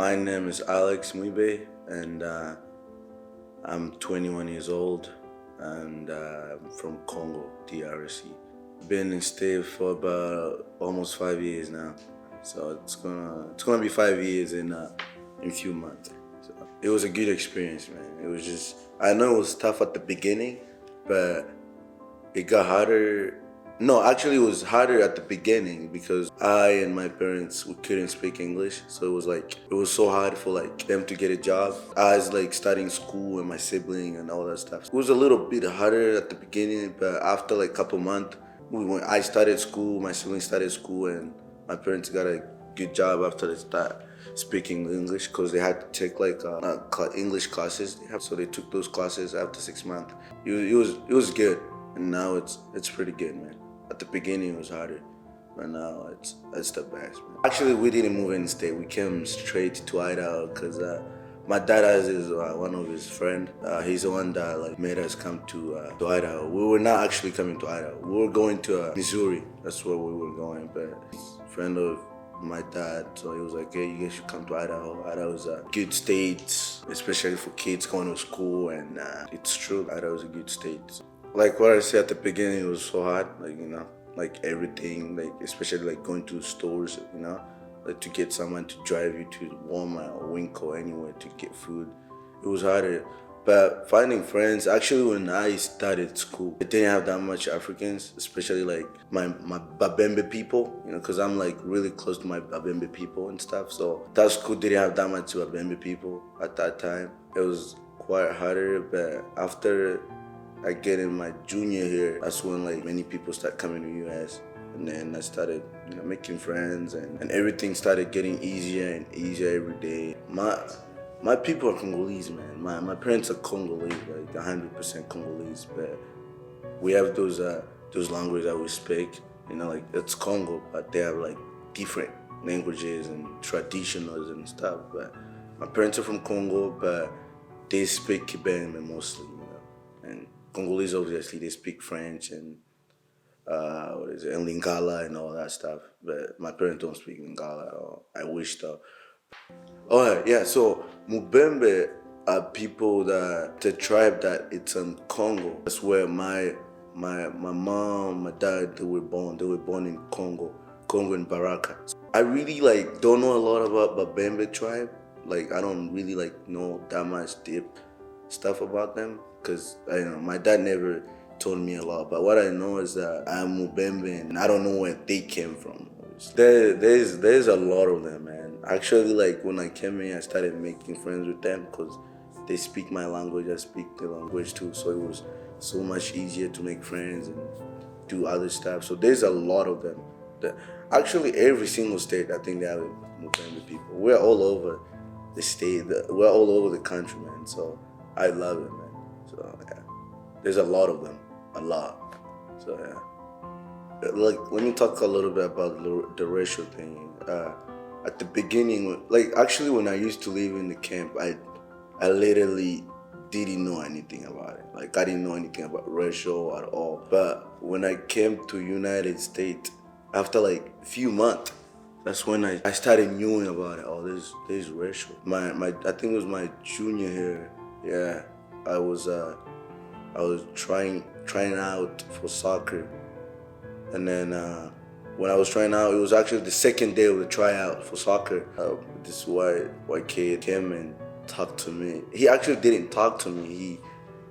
My name is Mwibey, and I'm 21 years old, and I'm from Congo, DRC. Been in state for about almost 5 years now, so it's gonna be 5 years in a few months. So it was a good experience, man. It was just, I know it was tough at the beginning, but it got harder. No, actually, it was harder at the beginning because I and my parents, we couldn't speak English, so it was so hard for like them to get a job. I was like starting school and my sibling and all that stuff. It was a little bit harder at the beginning, but after like a couple months, I started school, my siblings started school, and my parents got a good job after they start speaking English because they had to take like English classes. So they took those classes after 6 months. It was good, and now it's pretty good, man. At the beginning it was harder, but now it's the best, man. Actually, we didn't move in state. We came straight to Idaho because my dad has one of his friend. He's the one that like made us come to Idaho. We were not actually coming to Idaho. We were going to Missouri. That's where we were going. But he's a friend of my dad, so he was like, "Hey, you guys should come to Idaho. Idaho is a good state, especially for kids going to school." And it's true, Idaho is a good state. Like what I said at the beginning, it was so hard. Like everything, like especially like going to stores, like to get someone to drive you to Walmart or Winco anywhere to get food. It was harder. But finding friends, actually when I started school, I didn't have that much Africans, especially like my Babembe people, because I'm like really close to my Babembe people and stuff. So that school didn't have that much Babembe people at that time. It was quite harder, but after I get in my junior year, that's when like many people start coming to US. And then I started, making friends, and everything started getting easier and easier every day. My people are Congolese, man. My parents are Congolese, like 100% Congolese, but we have those languages that we speak. Like it's Congo, but they have like different languages and traditions and stuff. But my parents are from Congo, but they speak Kibembe mostly, and Congolese, obviously, they speak French and and Lingala and all that stuff. But my parents don't speak Lingala at all. I wish though. Oh yeah, so Mubembe are people the tribe that it's in Congo. That's where my mom, my dad, they were born. They were born in Congo in Baraka. I really like don't know a lot about Babembe tribe. Like I don't really like know that much deep stuff about them because my dad never told me a lot. But what I know is that I'm Mubembe and I don't know where they came from. There's a lot of them, man. Actually, like when I came here, I started making friends with them because they speak my language. I speak their language too, so it was so much easier to make friends and do other stuff. So there's a lot of them. Actually, every single state, I think they have Mubembe people. We're all over the state. We're all over the country, man. So I love it, man. So yeah, there's a lot of them, a lot. So yeah. Like, let me talk a little bit about the racial thing. At the beginning, like actually when I used to live in the camp, I literally didn't know anything about it. Like I didn't know anything about racial at all. But when I came to United States, after like a few months, that's when I started knowing about it. Oh, there's racial. I think it was my junior year. Yeah, I was trying out for soccer. And then when I was trying out, it was actually the second day of the tryout for soccer. This white kid came and talked to me. He actually didn't talk to me.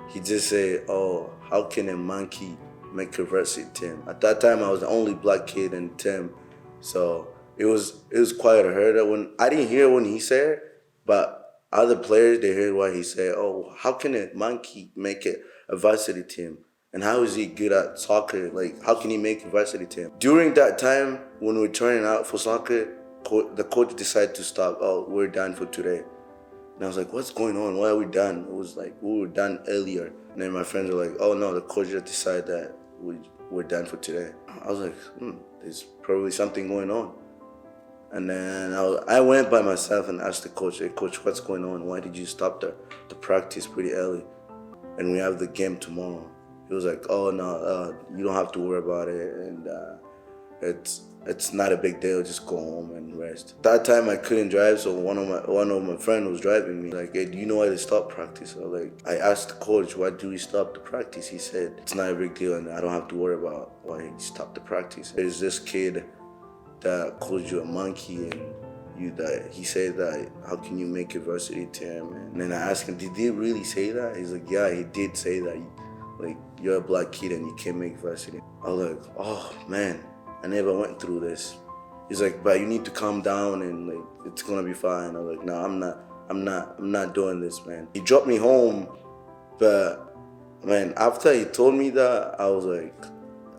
He just said, "Oh, how can a monkey make a varsity team?" At that time, I was the only black kid in the team, so it was quite hard. When I didn't hear when he said, but other players they heard what he said. Oh, how can a monkey make a varsity team? And how is he good at soccer? Like, how can he make a varsity team? During that time, when we were trying out for soccer, the coach decided to stop. Oh, we're done for today. And I was like, what's going on? Why are we done? It was like, we were done earlier. And then my friends were like, oh no, the coach just decided that we're done for today. I was like, there's probably something going on. And then I went by myself and asked the coach, hey coach, what's going on? Why did you stop the practice pretty early? And we have the game tomorrow. He was like, oh no, you don't have to worry about it. it's not a big deal. Just go home and rest. That time I couldn't drive, so one of my friends was driving me. Like, hey, do you know why they stopped practice? I asked the coach, why do we stop the practice? He said it's not a big deal, and I don't have to worry about why he stopped the practice. There's this kid that called you a monkey, and he said that how can you make a varsity team? And then I asked him, did he really say that? He's like, yeah, he did say that. Like, you're a black kid and you can't make varsity. I was like, oh man, I never went through this. He's like, but you need to calm down and like it's gonna be fine. I was like, no, I'm not doing this, man. He dropped me home, but man, after he told me that, I was like,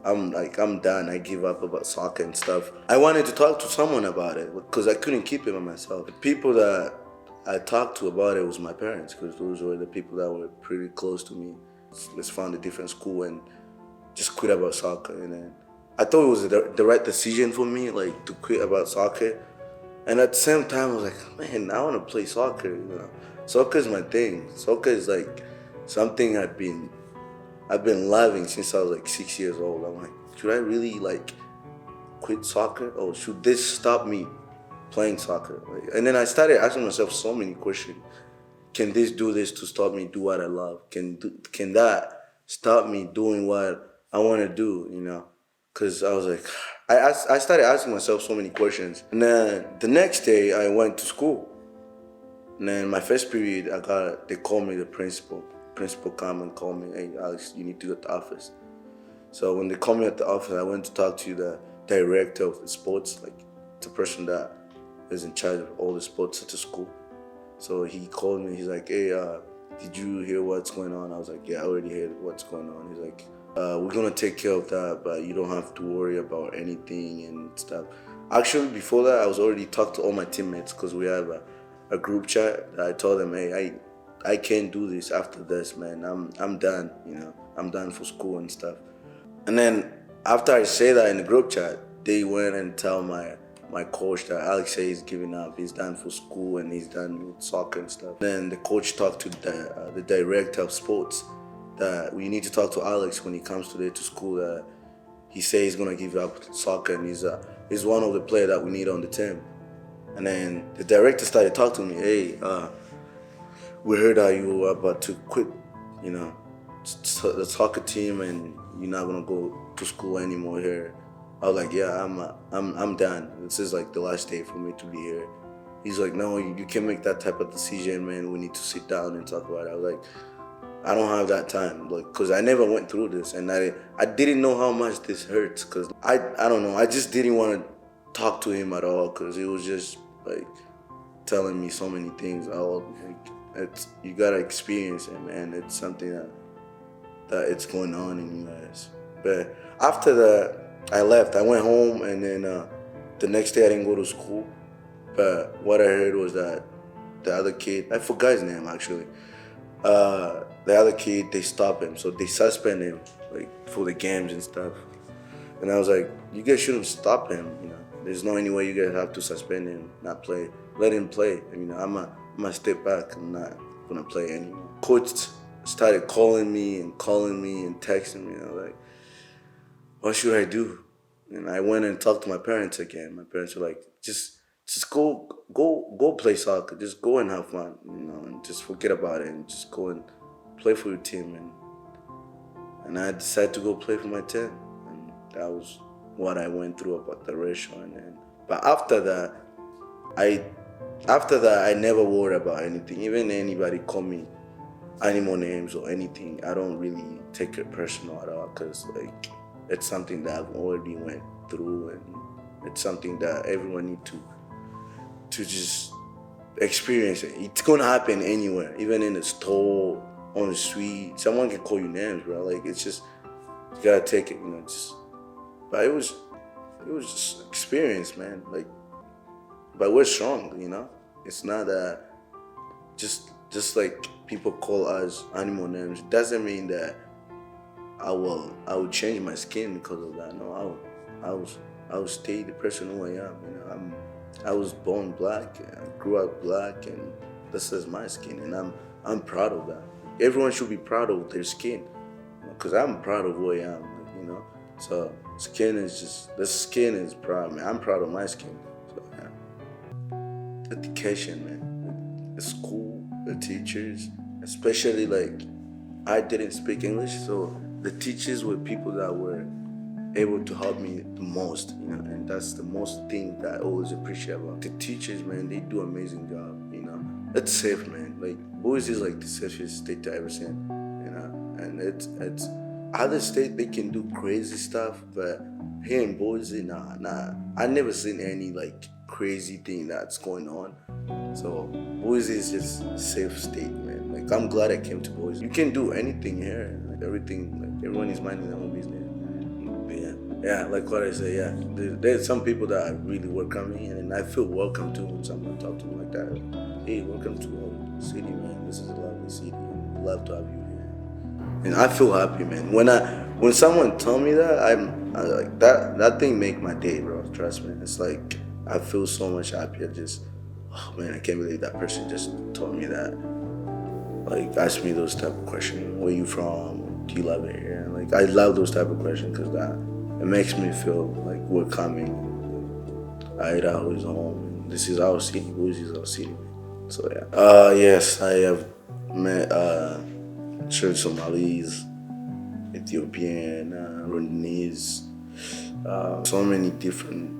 I'm done. I give up about soccer and stuff. I wanted to talk to someone about it because I couldn't keep it by myself. The people that I talked to about it was my parents, because those were the people that were pretty close to me. Let's find a different school and just quit about soccer. And then I thought it was the right decision for me, like to quit about soccer. And at the same time, I was like, man, I want to play soccer. You know, soccer is my thing. Soccer is like something I've been loving since I was like 6 years old. I'm like, should I really like quit soccer, or should this stop me playing soccer? And then I started asking myself so many questions. Can this do this to stop me do what I love? Can that stop me doing what I want to do? You know, because I was like, I started asking myself so many questions. And then the next day I went to school. And then my first period, they called me the principal. Principal come and call me, hey Alex, you need to go to the office. So when they called me at the office, I went to talk to the director of the sports, like the person that is in charge of all the sports at the school. So he called me, he's like, hey, did you hear what's going on? I was like, yeah, I already heard what's going on. He's like, we're gonna take care of that, but you don't have to worry about anything and stuff. Actually, before that, I was already talked to all my teammates, because we have a group chat. I told them, hey, I can't do this after this, man. I'm done, you know. I'm done for school and stuff. And then after I say that in the group chat, they went and tell my coach that Alex says he's giving up. He's done for school and he's done with soccer and stuff. Then the coach talked to the director of sports that we need to talk to Alex when he comes today to school. That he says he's gonna give up soccer and he's one of the players that we need on the team. And then the director started talking to me, hey, we heard that you were about to quit, you know, the soccer team, and you're not gonna go to school anymore here. I was like, yeah, I'm done. This is like the last day for me to be here. He's like, no, you can't make that type of decision, man. We need to sit down and talk about it. I was like, I don't have that time, like, cause I never went through this, and I didn't know how much this hurts, cause I don't know. I just didn't want to talk to him at all, cause he was just like telling me so many things. You gotta experience it, man. It's something that it's going on in you guys. But after that, I left. I went home, and then the next day I didn't go to school. But what I heard was that the other kid, I forgot his name actually. The other kid, they stopped him, so they suspend him like for the games and stuff. And I was like, you guys shouldn't stop him. You know, there's no any way you guys have to suspend him, not play. Let him play. You know, I'm gonna step back. I'm not gonna play anymore. Coach started calling me and texting me. I was like, what should I do? And I went and talked to my parents again. My parents were like, just go play soccer. Just go and have fun, you know, and just forget about it and just go and play for your team. And I decided to go play for my team. And that was what I went through about the ratio. But after that, I never worried about anything. Even anybody call me animal names or anything, I don't really take it personal at all, because like it's something that I've already went through, and it's something that everyone need to just experience it. It's gonna happen anywhere, even in the store, on the street. Someone can call you names, bro. Like, it's just, you gotta take it, you know. But it was just experience, man. Like, but we're strong, you know. It's not that just like people call us animal names. It doesn't mean that I will change my skin because of that. No, I will stay the person who I am. You know, I was born black, I grew up black, and this is my skin, and I'm proud of that. Everyone should be proud of their skin, because I'm proud of who I am. You know, So the skin is proud, man. I'm proud of my skin. So yeah. Education, man. The school, the teachers, especially like I didn't speak English, so the teachers were people that were able to help me the most, and that's the most thing that I always appreciate about the teachers, man. They do amazing job. It's safe, man. Like Boise is like the safest state to ever seen, and it's other state they can do crazy stuff, but here in Boise, nah, I never seen any like crazy thing that's going on. So Boise is just a safe state, man. Like I'm glad I came to Boise. You can do anything here, like everything, like everyone is minding their own business. Yeah, like what I say, yeah. There's some people that are really welcoming, and I feel welcome too when someone talks to me like that. Hey, welcome to our city, man. This is a lovely city. We'd love to have you here. And I feel happy, man. When someone tell me that, I like that thing make my day, bro. Trust me. It's like I feel so much happier. Just, oh man, I can't believe that person just told me that. Like, ask me those type of questions. Where you from? Do you love it here? Like, I love those type of questions because it makes me feel like we're coming. Idaho is home. This is our city. Boise is our city. So yeah. Yes, I have met church Somalis, Ethiopian, Rwandese, so many different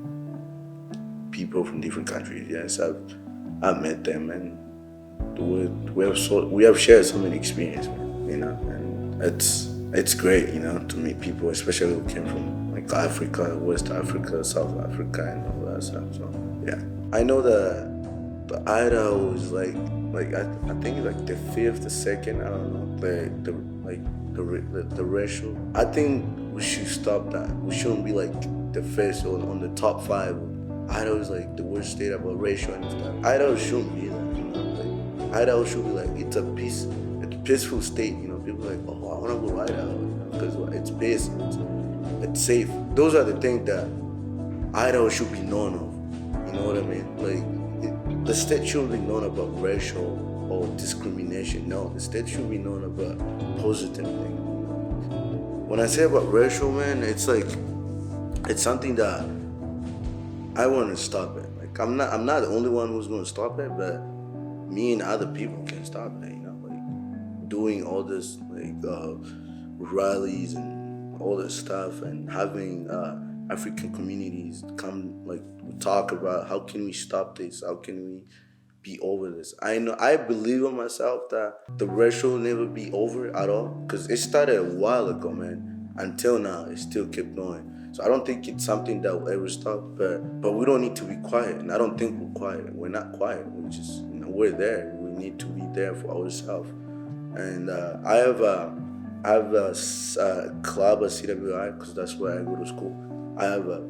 people from different countries. Yes, I've met them, and we have shared so many experiences, and it's great, to meet people, especially who came from like Africa, West Africa, South Africa, and all that stuff. So yeah, I know that the Idaho is like I think it's like the fifth, the second, I don't know, the ratio. I think we should stop that. We shouldn't be like the first or on the top five. Idaho is like the worst state about ratio and stuff. Idaho shouldn't be that. Like Idaho should be like it's a peaceful state. People are like, oh, I want to go to Idaho because it's peace, it's safe. Those are the things that Idaho should be known of. You know what I mean? Like the state shouldn't be known about racial or discrimination. No, the state should be known about positive things. When I say about racial, man, it's like it's something that I want to stop it. Like I'm not the only one who's going to stop it, but me and other people can stop it. Like doing all this like rallies and all this stuff, and having African communities come like talk about how can we stop this, how can we be over this. I believe in myself that the racial will never be over at all, because it started a while ago, man. Until now, it still kept going. So I don't think it's something that will ever stop, but we don't need to be quiet, and I don't think we're quiet. We're not quiet. We're just we're there. We need to be there for ourselves. And I have a club at CWI, because that's where I go to school. I have a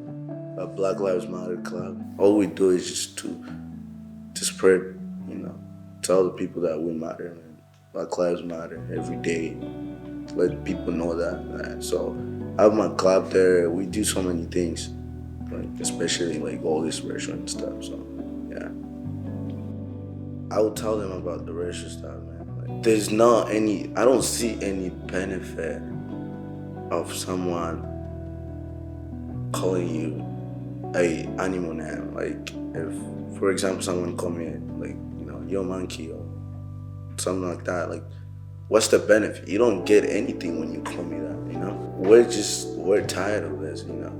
Black Lives Matter club. All we do is just to spread, tell the people that we matter, and Black Lives Matter every day. Let people know that. So I have my club there. We do so many things, like especially like all this racial and stuff. So yeah, I will tell them about the racial stuff, man. Like, there's not any. I don't see any benefit of someone calling you a animal name. Like if, for example, someone call me like yo monkey or something like that. Like, what's the benefit? You don't get anything when you call me that. We're tired of this. Like